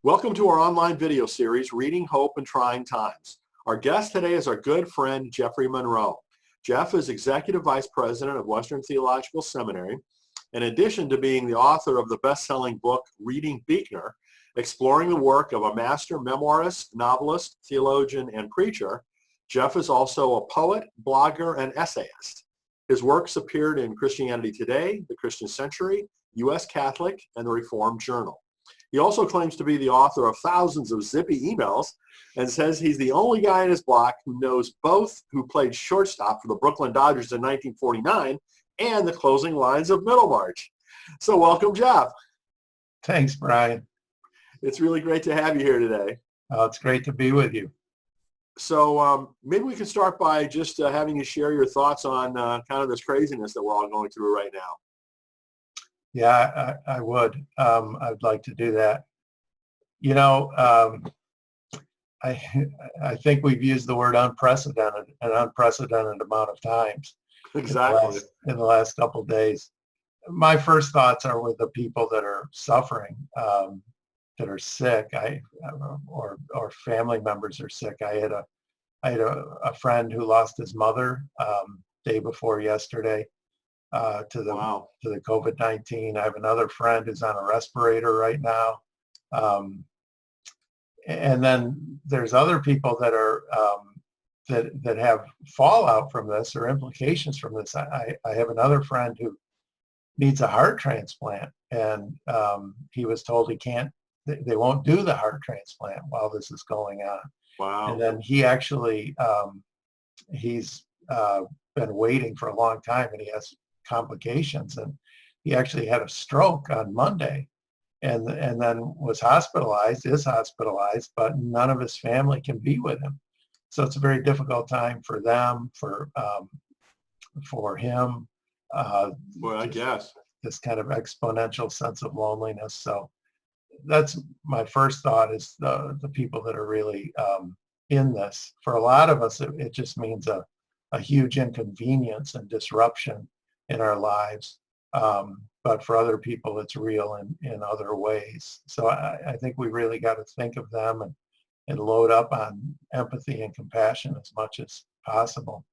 Welcome to our online video series, Reading Hope in Trying Times. Our guest today is our good friend, Jeffrey Munroe. Jeff is Executive Vice President of Western Theological Seminary. In addition to being the author of the best-selling book, Reading Buechner, exploring the work of a Master Memoirist, Novelist, Theologian, and Preacher, Jeff is also a poet, blogger, and essayist. His works appeared in Christianity Today, The Christian Century, U.S. Catholic, and the Reformed Journal. He also claims to be the author of thousands of zippy emails and says he's the only guy in his block who knows both who played shortstop for the Brooklyn Dodgers in 1949 and the closing lines of Middlemarch. So welcome, Jeff. Thanks, Brian. It's really great to have you here today. It's great to be with you. So maybe we can start by just having you share your thoughts on kind of this craziness that we're all going through right now. Yeah, I would. I'd like to do that. You know, I think we've used the word unprecedented an unprecedented amount of times. Exactly. In the last couple of days. My first thoughts are with the people that are suffering, that are sick, or family members are sick. I had a friend who lost his mother day before yesterday. To the COVID-19. I have another friend who's on a respirator right now. And then there's other people that are that have fallout from this or implications from this. I have another friend who needs a heart transplant, and he was told they won't do the heart transplant while this is going on. Wow. And then he actually, he's been waiting for a long time, and he has complications, and he actually had a stroke on Monday and then is hospitalized, but none of his family can be with him. So it's a very difficult time for them, for him. Well, I guess this kind of exponential sense of loneliness. So that's my first thought, is the people that are really in this. For a lot of us, it just means a huge inconvenience and disruption in our lives. But for other people, it's real in other ways. So I think we really got to think of them and load up on empathy and compassion as much as possible.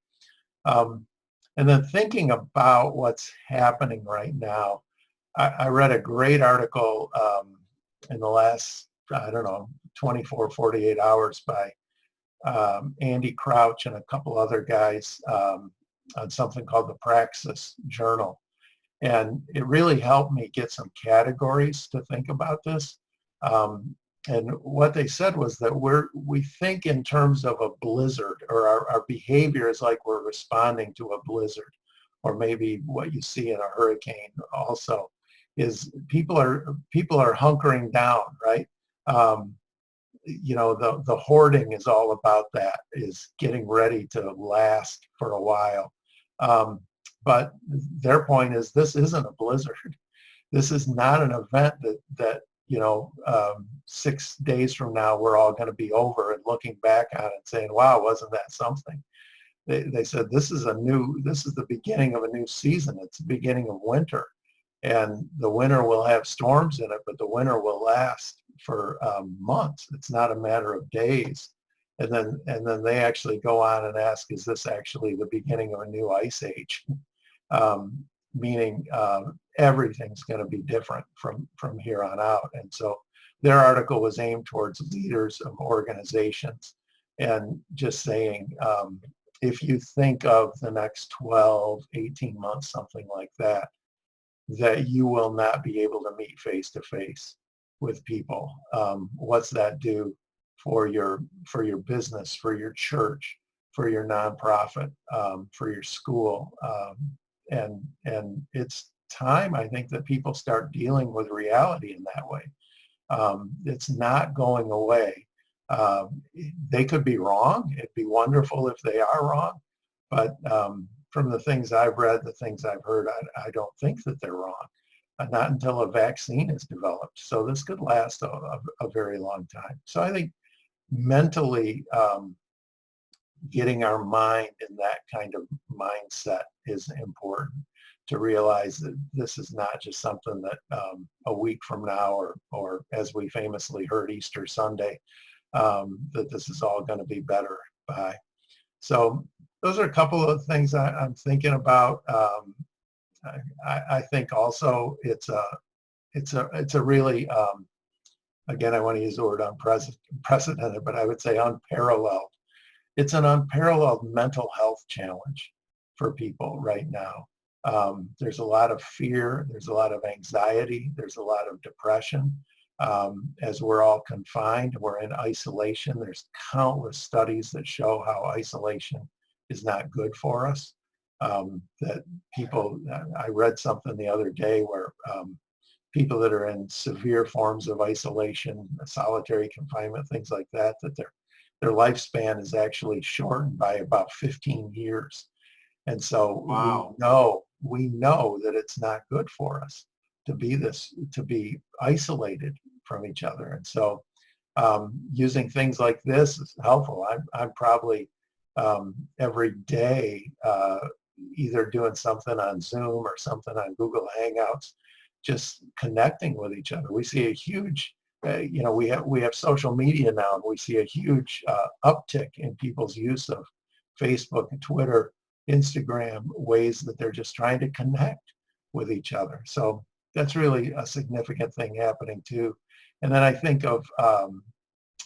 And then thinking about what's happening right now, I read a great article in the last, 24, 48 hours by Andy Crouch and a couple other guys on something called the Praxis Journal. And it really helped me get some categories to think about this. And what they said was that we think in terms of a blizzard, or our behavior is like we're responding to a blizzard, or maybe what you see in a hurricane also, is people are hunkering down, right? The hoarding is all about that, is getting ready to last for a while. But their point is, this isn't a blizzard. This is not an event that 6 days from now we're all going to be over and looking back on it and saying, wow, wasn't that something? They said this is the beginning of a new season. It's the beginning of winter, and the winter will have storms in it, but the winter will last for months. It's not a matter of days. And then they actually go on and ask, is this actually the beginning of a new ice age? Meaning everything's going to be different from here on out. And so their article was aimed towards leaders of organizations, and just saying, if you think of the next 12, 18 months, something like that you will not be able to meet face to face with people. What's that do for your business, for your church, for your nonprofit, for your school? And it's time, I think, that people start dealing with reality in that way. It's not going away. They could be wrong. It'd be wonderful if they are wrong. But from the things I've read, the things I've heard, I don't think that they're wrong. Not until a vaccine is developed. So this could last a very long time. So I think mentally getting our mind in that kind of mindset is important. to realize that this is not just something that a week from now, or as we famously heard Easter Sunday, that this is all going to be better by. So those are a couple of things I'm thinking about. I think also it's a really, again, I want to use the word unprecedented, but I would say unparalleled. It's an unparalleled mental health challenge for people right now. There's a lot of fear, there's a lot of anxiety, there's a lot of depression. As we're all confined, we're in isolation. There's countless studies that show how isolation is not good for us. That people, I read something the other day where people that are in severe forms of isolation, solitary confinement, things like that, that their lifespan is actually shortened by about 15 years. And so wow. we know that it's not good for us to be isolated from each other. And so using things like this is helpful. I'm probably every day either doing something on Zoom or something on Google Hangouts, just connecting with each other. We see a huge, we have social media now, and we see a huge uptick in people's use of Facebook and Twitter, Instagram, ways that they're just trying to connect with each other. So that's really a significant thing happening too. And then I think of,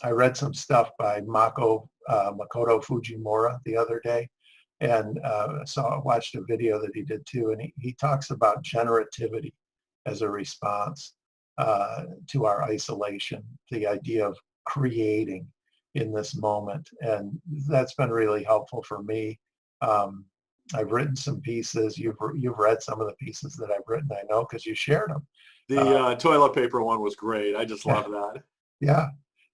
I read some stuff by Makoto Fujimura the other day, and watched a video that he did too, and he talks about generativity as a response to our isolation, the idea of creating in this moment. And that's been really helpful for me. I've written some pieces. You've read some of the pieces that I've written, I know, because you shared them. The toilet paper one was great. I just love that. Yeah.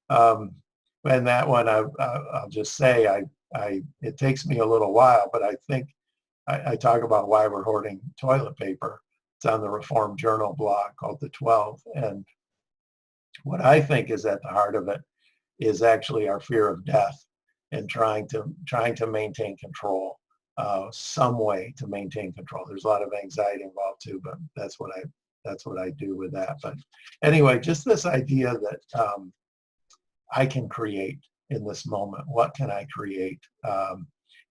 And that one, I'll just say, it takes me a little while, but I think I talk about why we're hoarding toilet paper. It's on the Reformed Journal blog called The 12. And what I think is at the heart of it is actually our fear of death and trying to maintain control, some way to maintain control. There's a lot of anxiety involved too, but that's what I do with that. But anyway, just this idea that I can create in this moment. What can I create?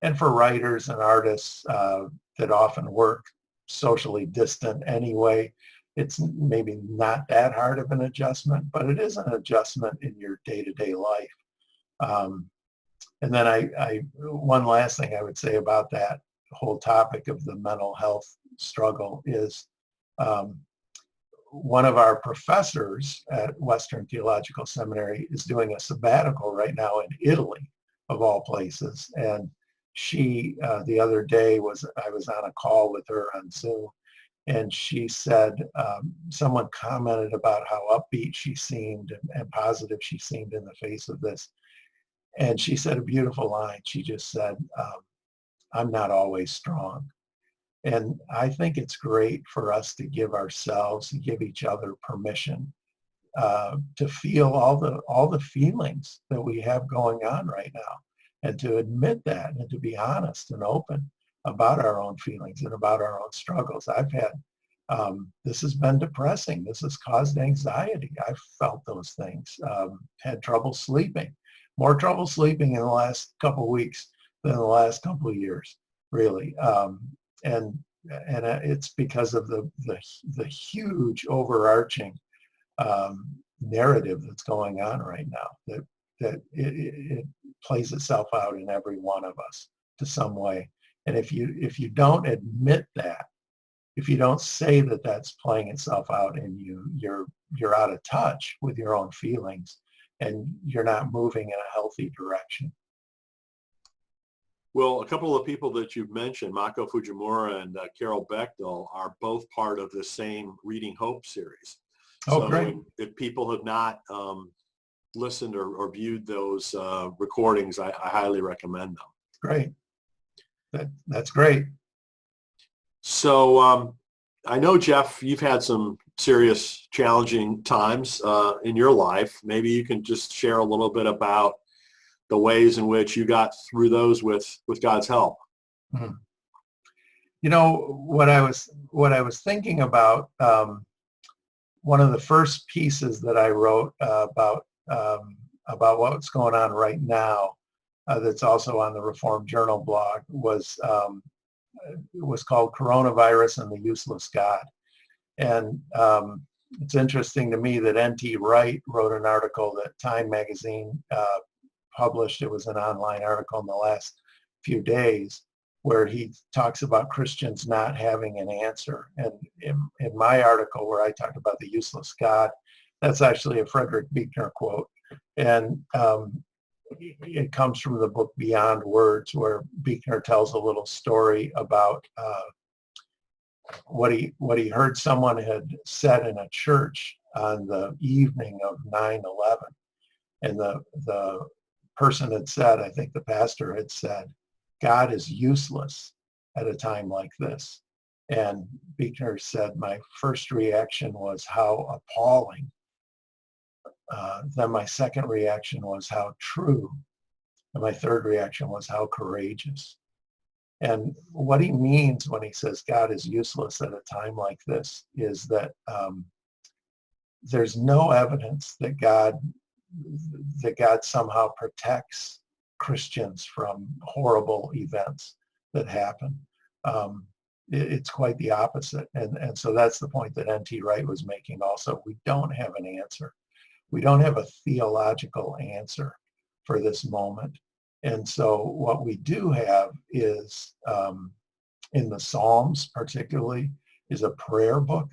And for writers and artists that often work socially distant anyway, it's maybe not that hard of an adjustment, but it is an adjustment in your day-to-day life. And then one last thing I would say about that whole topic of the mental health struggle is one of our professors at Western Theological Seminary is doing a sabbatical right now in Italy, of all places. And she, the other day, I was on a call with her on Zoom, and she said, someone commented about how upbeat she seemed and positive she seemed in the face of this. And she said a beautiful line. She just said, I'm not always strong. And I think it's great for us to give ourselves and give each other permission to feel all the feelings that we have going on right now, and to admit that, and to be honest and open about our own feelings and about our own struggles. I've had, this has been depressing. This has caused anxiety. I've felt those things, had trouble sleeping, more trouble sleeping in the last couple of weeks than the last couple of years, really. And it's because of the huge overarching narrative that's going on right now, that it plays itself out in every one of us to some way. And if you don't admit that, if you don't say that that's playing itself out in you, you're out of touch with your own feelings, and you're not moving in a healthy direction. Well, a couple of people that you've mentioned, Mako Fujimura and Carol Bechtel, are both part of the same Reading Hope series. Oh, great. If people have not listened or viewed those recordings, I highly recommend them. Great. That's great. So I know, Jeff, you've had some serious, challenging times in your life. Maybe you can just share a little bit about the ways in which you got through those with God's help. Mm-hmm. What I was thinking about, one of the first pieces that I wrote about what's going on right now, that's also on the Reformed Journal blog, was called Coronavirus and the Useless God. And it's interesting to me that N.T. Wright wrote an article that Time magazine published. It was an online article in the last few days, where he talks about Christians not having an answer. And in my article where I talked about the useless God, that's actually a Frederick Buechner quote. And it comes from the book Beyond Words, where Buechner tells a little story about what he heard someone had said in a church on the evening of 9/11. And the person had said, I think the pastor had said, God is useless at a time like this. And Buechner said, my first reaction was how appalling. Then my second reaction was how true. And my third reaction was how courageous. And what he means when he says God is useless at a time like this is that there's no evidence that God somehow protects Christians from horrible events that happen. It's quite the opposite. And so that's the point that N.T. Wright was making also. We don't have an answer. We don't have a theological answer for this moment. And so what we do have is, in the Psalms particularly, is a prayer book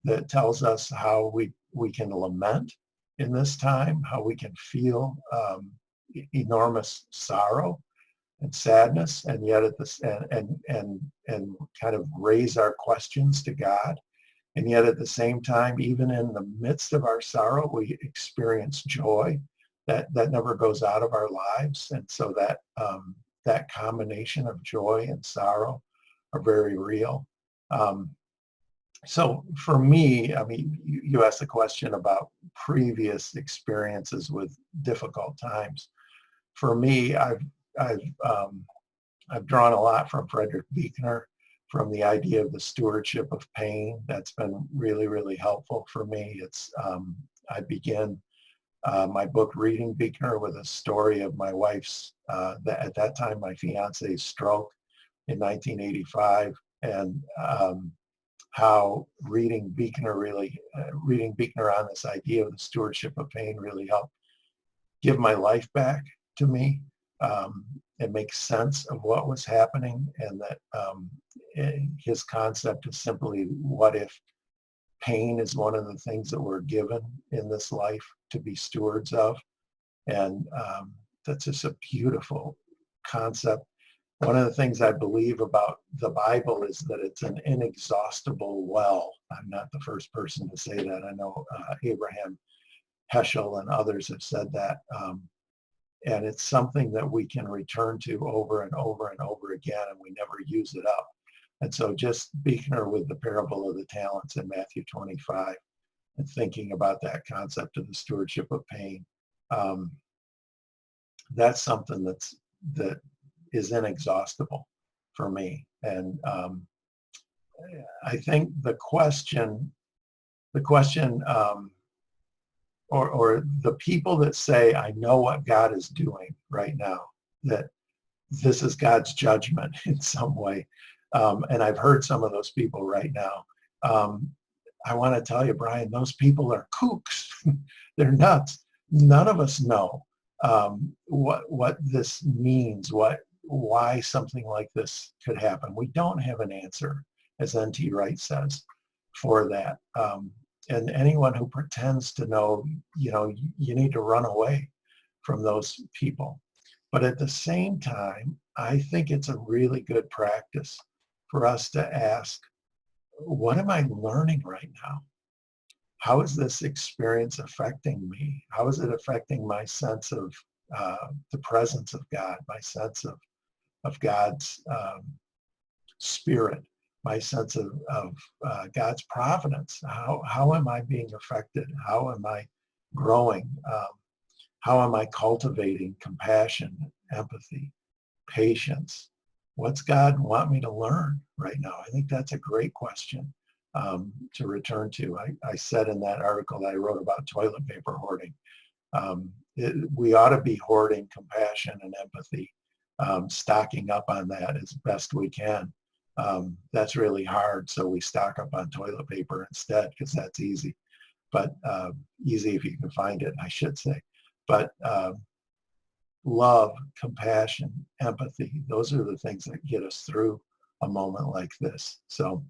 that tells us how we can lament in this time, how we can feel enormous sorrow and sadness, and yet at this and kind of raise our questions to God. And yet at the same time, even in the midst of our sorrow, we experience joy that never goes out of our lives. And so that combination of joy and sorrow are very real. So for me, I mean, you asked the question about previous experiences with difficult times. For me, I've drawn a lot from Frederick Buechner, from the idea of the stewardship of pain. That's been really, really helpful for me. It's I begin my book Reading Buechner with a story of my wife's, at that time my fiance's stroke in 1985, and how reading Buechner on this idea of the stewardship of pain really helped give my life back to me. It makes sense of what was happening, and that his concept is simply, what if pain is one of the things that we're given in this life to be stewards of? And that's just a beautiful concept. One of the things I believe about the Bible is that it's an inexhaustible well. I'm not the first person to say that. I know Abraham Heschel and others have said that. And it's something that we can return to over and over and over again, and we never use it up. And so just Buechner with the parable of the talents in Matthew 25 and thinking about that concept of the stewardship of pain, that's something that is inexhaustible for me. And I think the question or the people that say, I know what God is doing right now, that this is God's judgment in some way. And I've heard some of those people right now. I want to tell you, Brian, those people are kooks. They're nuts. None of us know what this means, why something like this could happen. We don't have an answer, as N.T. Wright says, for that. And anyone who pretends to know, you need to run away from those people. But at the same time, I think it's a really good practice for us to ask, what am I learning right now? How is this experience affecting me? How is it affecting my sense of the presence of God, my sense of God's spirit, my sense of God's providence? How am I being affected? How am I growing? How am I cultivating compassion, empathy, patience, what's God want me to learn right now? I think that's a great question to return to. I said in that article that I wrote about toilet paper hoarding, we ought to be hoarding compassion and empathy, stocking up on that as best we can. That's really hard, so we stock up on toilet paper instead because that's easy. But easy if you can find it, I should say. But love, compassion, empathy, those are the things that get us through a moment like this. So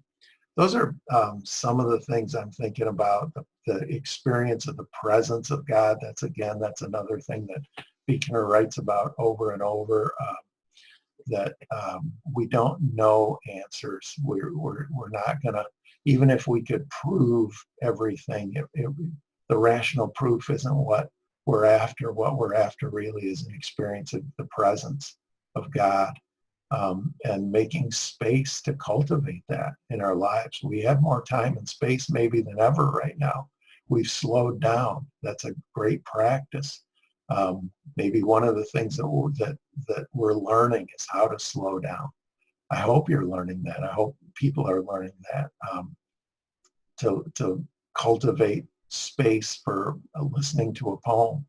those are some of the things I'm thinking about. The experience of the presence of God, that's another thing that Buechner writes about over and over, that we don't know answers. We're not going to, even if we could prove everything, the rational proof isn't what we're after. What we're after really is an experience of the presence of God, and making space to cultivate that in our lives. We have more time and space maybe than ever right now. We've slowed down. That's a great practice. Maybe one of the things that we're learning is how to slow down. I hope you're learning that. I hope people are learning that, to cultivate space for listening to a poem,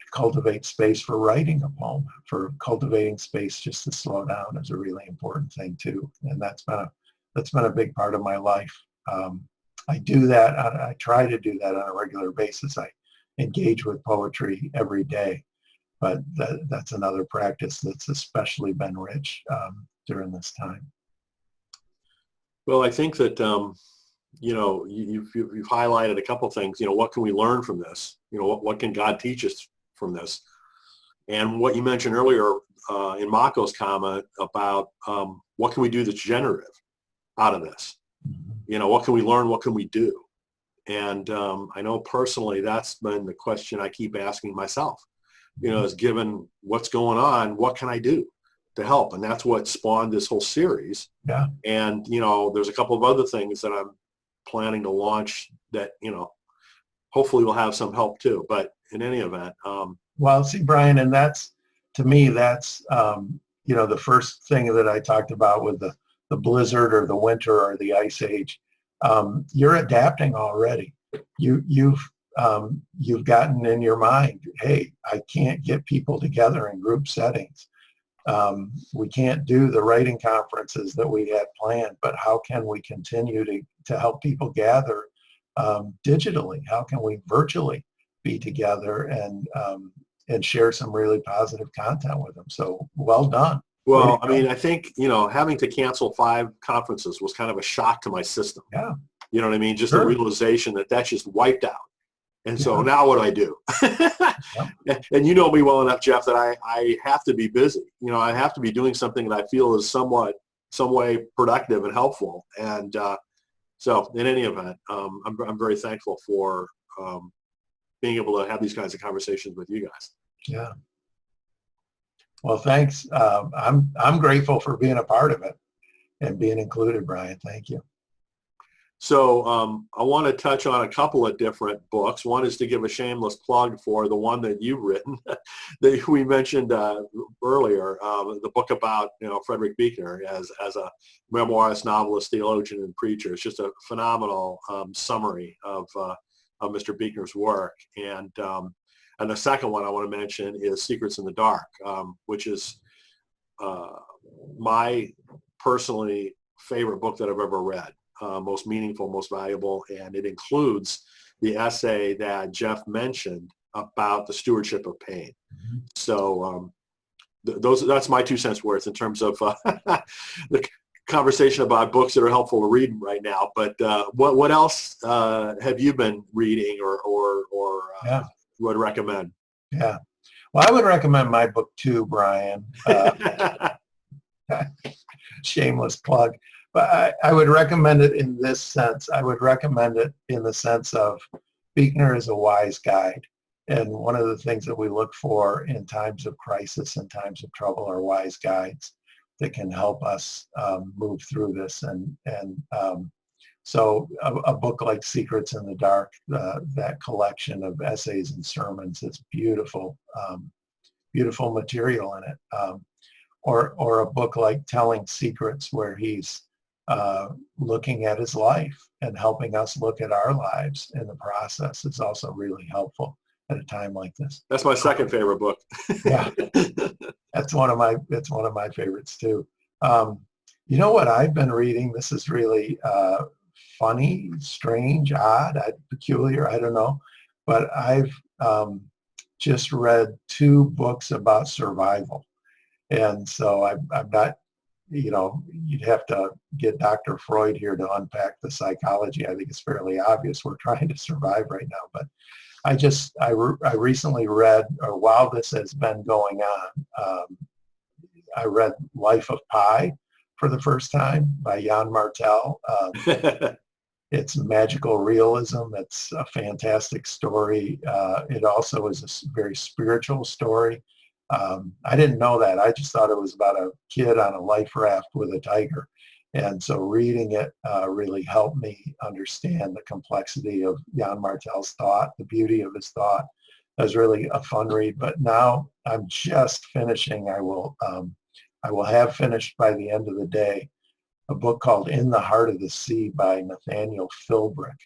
to cultivate space for writing a poem, for cultivating space just to slow down is a really important thing too. And that's been a big part of my life. I do that. I try to do that on a regular basis. I engage with poetry every day, but that's another practice that's especially been rich during this time. Well, I think that you've highlighted a couple things. What can we learn from this? What can God teach us from this? And what you mentioned earlier in Mako's comment about what can we do that's generative out of this? Mm-hmm. What can we learn? What can we do? And I know personally that's been the question I keep asking myself. Is given what's going on, what can I do to help? And that's what spawned this whole series. Yeah. And there's a couple of other things that I'm planning to launch that hopefully will have some help too. But in any event, well, see, Brian, and that's, to me, that's the first thing that I talked about with the blizzard or the winter or the ice age. You're adapting already. You've gotten in your mind, hey, I can't get people together in group settings. We can't do the writing conferences that we had planned, but how can we continue to help people gather digitally? How can we virtually be together and share some really positive content with them? So well done. Well, I mean, I think, having to cancel 5 conferences was kind of a shock to my system. Yeah. You know what I mean? Just Sure. the realization that just wiped out. And so now what do I do? And you know me well enough, Jeff, that I have to be busy. I have to be doing something that I feel is some way productive and helpful. And so in any event, I'm very thankful for being able to have these kinds of conversations with you guys. Yeah. Well, thanks. I'm grateful for being a part of it and being included, Brian. Thank you. So I want to touch on a couple of different books. One is to give a shameless plug for the one that you've written that we mentioned earlier, the book about Frederick Buechner as a memoirist, novelist, theologian, and preacher. It's just a phenomenal summary of Mr. Buechner's work. And the second one I want to mention is Secrets in the Dark, which is my personally favorite book that I've ever read. Most meaningful, most valuable, and it includes the essay that Jeff mentioned about the stewardship of pain. Mm-hmm. So that's my 2 cents worth in terms of the conversation about books that are helpful to read right now. But what else have you been reading or would recommend? Yeah, well, I would recommend my book too, Brian. Shameless plug. But I would recommend it in this sense. I would recommend it in the sense of Buechner is a wise guide. And one of the things that we look for in times of crisis and times of trouble are wise guides that can help us move through this. So a book like Secrets in the Dark, that collection of essays and sermons, it's beautiful, beautiful material in it. or a book like Telling Secrets, where he's looking at his life and helping us look at our lives in the process, is also really helpful at a time like this. That's my second favorite book. Yeah, it's one of my favorites too. You know what I've been reading? This is really funny, strange, odd, peculiar, I don't know. But I've just read 2 books about survival. And so I'm not, you'd have to get Dr. Freud here to unpack the psychology. I think it's fairly obvious we're trying to survive right now. But I recently read, or while this has been going on, I read Life of Pi for the first time by Jan Martel. It's magical realism. It's a fantastic story. It also is a very spiritual story. I didn't know that. I just thought it was about a kid on a life raft with a tiger. And so reading it really helped me understand the complexity of Jan Martel's thought, the beauty of his thought. It was really a fun read. But now I'm just finishing. I will have finished by the end of the day a book called In the Heart of the Sea by Nathaniel Philbrick.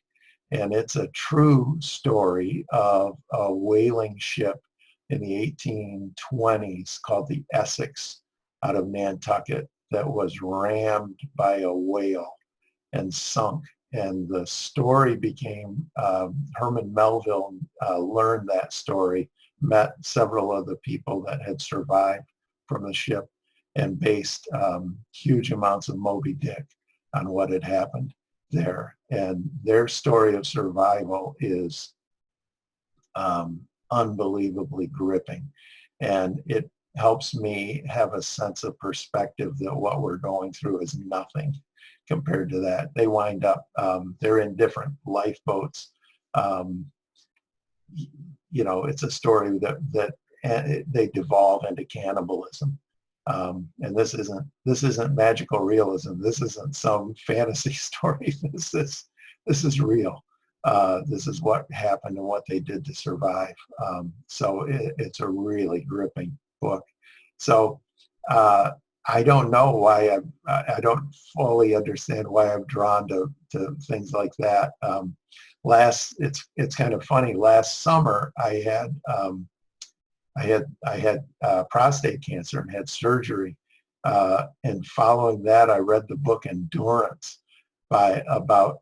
And it's a true story of a whaling ship in the 1820s called the Essex out of Nantucket that was rammed by a whale and sunk. And the story became, Herman Melville learned that story, met several of the people that had survived from the ship, and based huge amounts of Moby Dick on what had happened there. And their story of survival is unbelievably gripping. And it helps me have a sense of perspective that what we're going through is nothing compared to that. They wind up, they're in different lifeboats. It's a story that they devolve into cannibalism. And this isn't magical realism. This isn't some fantasy story. This is real. This is what happened and what they did to survive. So it's a really gripping book. So I don't know why I don't fully understand why I'm drawn to things like that. It's kind of funny. Last summer I had prostate cancer and had surgery. And following that, I read the book Endurance about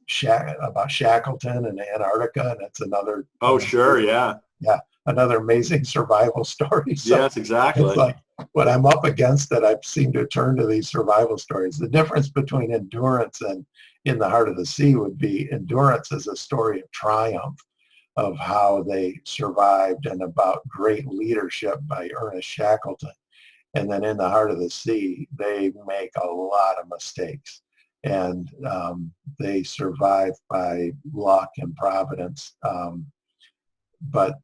Shackleton and Antarctica, and it's another. Oh, sure, yeah. Yeah, another amazing survival story. So yes, exactly. It's like when I'm up against it, I seem to turn to these survival stories. The difference between Endurance and In the Heart of the Sea would be Endurance is a story of triumph, of how they survived and about great leadership by Ernest Shackleton. And then In the Heart of the Sea, they make a lot of mistakes. And they survive by luck and providence. But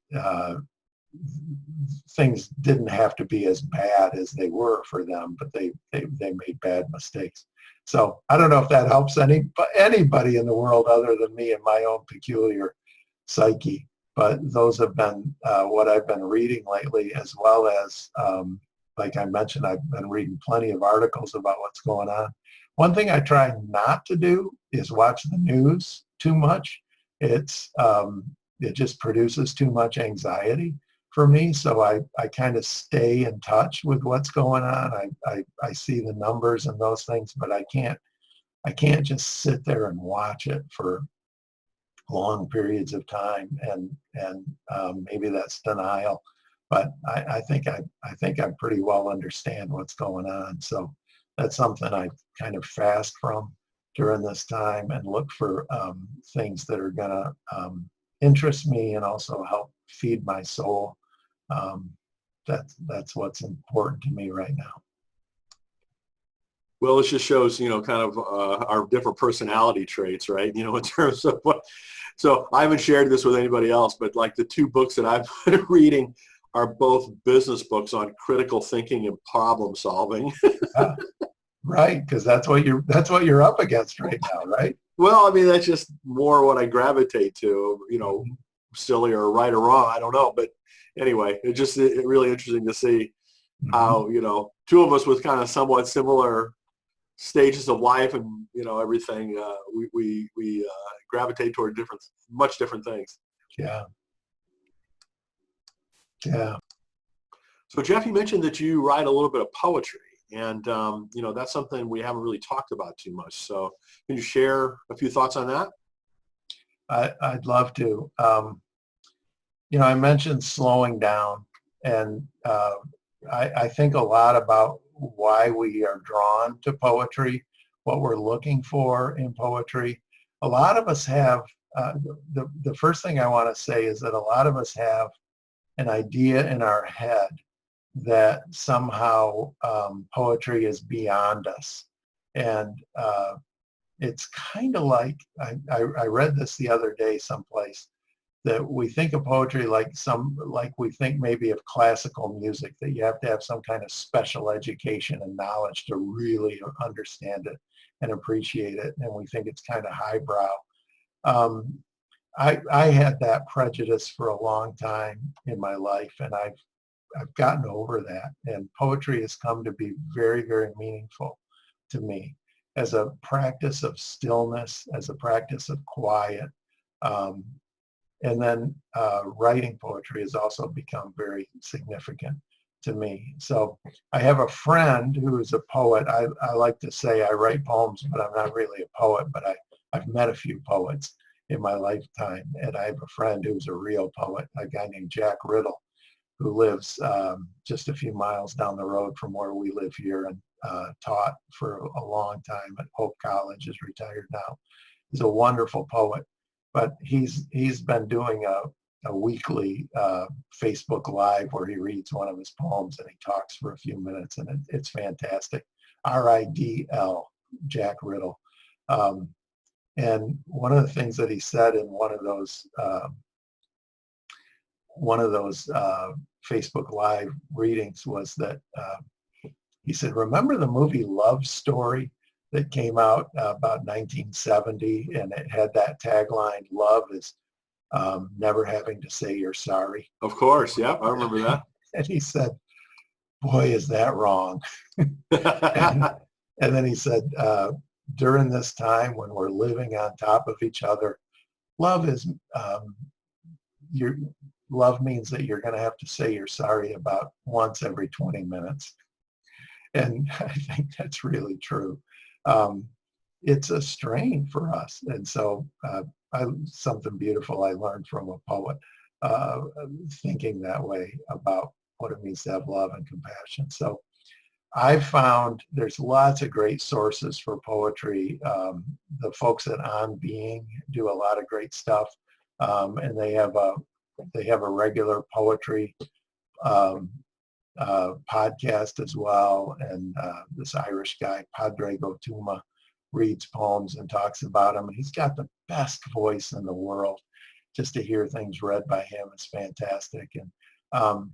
things didn't have to be as bad as they were for them, but they made bad mistakes. So I don't know if that helps anybody in the world other than me and my own peculiar psyche. But those have been what I've been reading lately, as well as, like I mentioned, I've been reading plenty of articles about what's going on. One thing I try not to do is watch the news too much. It just produces too much anxiety for me. So I kind of stay in touch with what's going on. I see the numbers and those things, but I can't just sit there and watch it for long periods of time. And maybe that's denial, but I think I pretty well understand what's going on. So that's something I kind of fast from during this time and look for things that are going to interest me and also help feed my soul. That's what's important to me right now. Well, it just shows, kind of our different personality traits, right? In terms of what. So I haven't shared this with anybody else, but like the 2 books that I've been reading are both business books on critical thinking and problem solving. Right, because that's what you're up against right now, right? Well, I mean, that's just more what I gravitate to, silly or right or wrong, I don't know. But anyway, it's really interesting to see, how, two of us with kind of somewhat similar stages of life and, everything, we gravitate toward much different things. Yeah. Yeah. So Jeff, you mentioned that you write a little bit of poetry, and, that's something we haven't really talked about too much. So can you share a few thoughts on that? I'd love to. I mentioned slowing down, and I think a lot about why we are drawn to poetry, what we're looking for in poetry. A lot of us have, the first thing I want to say is that a lot of us have an idea in our head that somehow poetry is beyond us. And it's kind of like, I read this the other day someplace, that we think of poetry like we think maybe of classical music, that you have to have some kind of special education and knowledge to really understand it and appreciate it. And we think it's kind of highbrow. I had that prejudice for a long time in my life, and I've gotten over that. And poetry has come to be very, very meaningful to me as a practice of stillness, as a practice of quiet. And then writing poetry has also become very significant to me. So I have a friend who is a poet. I like to say I write poems, but I'm not really a poet, but I've met a few poets in my lifetime. And I have a friend who's a real poet, a guy named Jack Riddle, who lives just a few miles down the road from where we live here, and taught for a long time at Hope College, is retired now. He's a wonderful poet. But he's been doing a weekly Facebook Live where he reads one of his poems and he talks for a few minutes, and it's fantastic. RIDL, Jack Riddle. And one of the things that he said in one of those Facebook Live readings was that he said, remember the movie Love Story that came out about 1970, and it had that tagline, love is never having to say you're sorry. Of course, yeah, I remember that. And he said, boy, is that wrong. and then he said, during this time when we're living on top of each other, love means that you're going to have to say you're sorry about once every 20 minutes. And I think that's really true. It's a strain for us. And so something beautiful I learned from a poet, thinking that way about what it means to have love and compassion. So I've found there's lots of great sources for poetry. The folks at On Being do a lot of great stuff. And they have a regular poetry podcast as well, and this Irish guy, Padre Gotuma, reads poems and talks about them, and he's got the best voice in the world. Just to hear things read by him is fantastic. And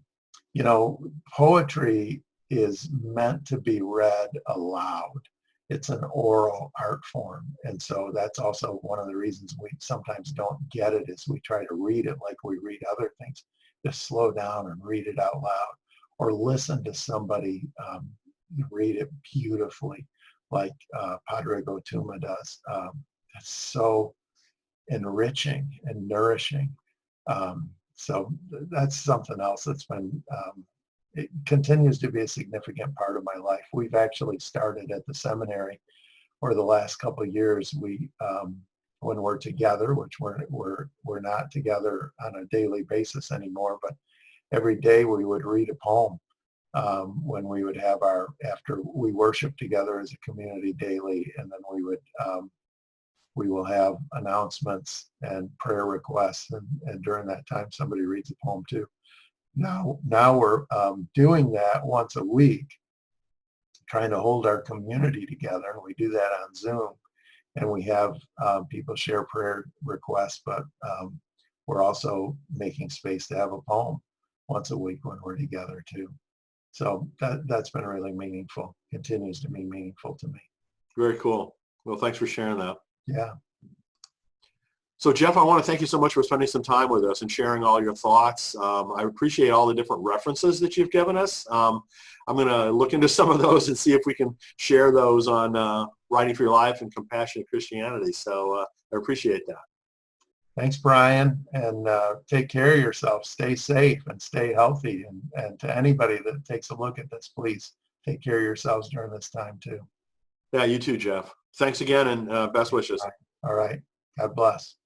poetry is meant to be read aloud. It's an oral art form, and so that's also one of the reasons we sometimes don't get it, is we try to read it like we read other things. Just slow down and read it out loud, or listen to somebody read it beautifully, like Padre Gotuma does. It's so enriching and nourishing. So that's something else that's been, it continues to be a significant part of my life. We've actually started at the seminary for the last couple of years. We, when we're together, which we're not together on a daily basis anymore, but every day we would read a poem when we would have after we worship together as a community daily, and then we will have announcements and prayer requests, and during that time somebody reads a poem too. Now we're doing that once a week, trying to hold our community together, and we do that on Zoom, and we have people share prayer requests, but we're also making space to have a poem once a week when we're together too. So that's been really meaningful, continues to be meaningful to me. Very cool. Well, thanks for sharing that. Yeah. So Jeff, I want to thank you so much for spending some time with us and sharing all your thoughts. I appreciate all the different references that you've given us. I'm going to look into some of those and see if we can share those on Writing for Your Life and Compassionate Christianity. So I appreciate that. Thanks, Brian, and take care of yourself. Stay safe and stay healthy. And to anybody that takes a look at this, please take care of yourselves during this time too. Yeah, you too, Jeff. Thanks again, and best wishes. All right. God bless.